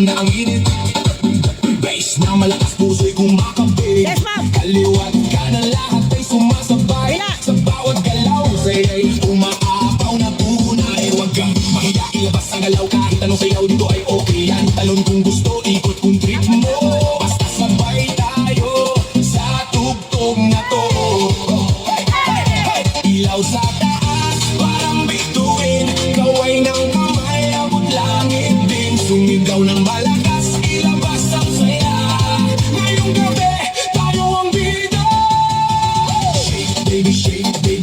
na ang init. Bass na malakas, puso'y kumakabig. Yes, ma'am. Kaliwat ka na lahat ay sumasabay. Sa bawat galaw, saya'y umaapaw na tunay. Huwag kang mahiya, ilabas ang galaw. Kahit anong sayaw dito ay okay yan. Talon kung gusto, ikot kung trip mo. Basta sabay tayo sa tugtog na to. Ilaw sa taas, parang bituin. Kaway ng kamay, abot langit din. Sumigaw ng malakas, ilabas ang saya. Ngayong gabi, tayo ang bida. Shake, baby,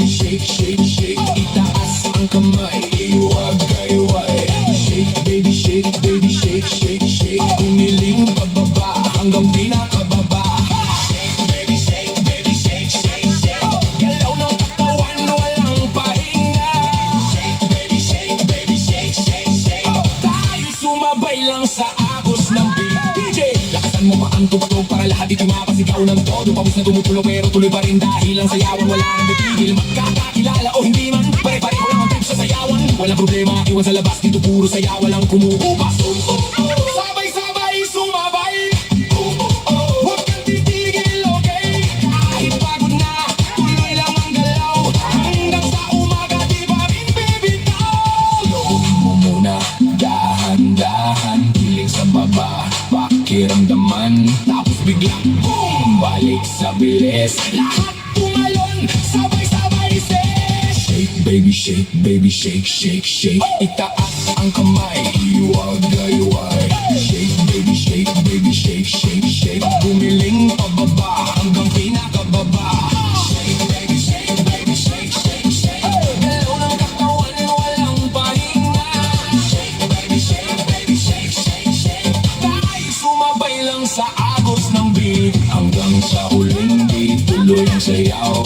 shake, shake, shake. Itaas ang kamay, iwag-iway. Shake, baby, shake, shake, shake. Umiling pababa hanggang pinakababa. Shake, baby, shake, shake, shake. Galaw ng katawan, walang pahinga. Shake, baby, shake, shake. Tayo sumabay lang sa agos ng beat. DJ, lakasan mo pa ang tugtog para lahat ito'y mapasigaw ng todo. Pawis na tumutulong pero tuloy pa rin dahil ang sayawan wala nang titigil. Magkakakilala o hindi man, pare-pareho lang ang trip sa sayawan. Walang problema, iwan sa labas, dito puro sayaw, walang kumukupas. Sabay-sabay sumabay. Huwag kang titigil, okay? Kahit pagod na, tuloy lang ang galaw. Hanggang sa umaga, di pa rin bibitaw. Lookin mo muna, dahan-dahan. Hiling sa baba, pakiramdaman. Tapos biglang boom, balik sa bilis. Lahat tumalon, sabay-sabay say. Shake, baby, shake, shake, shake. Itaas ang kamay, iwag-iway. Shake, baby, shake, shake. Bumiling pababa hanggang pinakababa. Shake, baby, shake, shake. Galaw ng katawan, walang pahinga. Shake, baby, shake. Tayo sumabay lang sa agos ng beat. Hanggang sa huling beat, tuloy ang sayaw.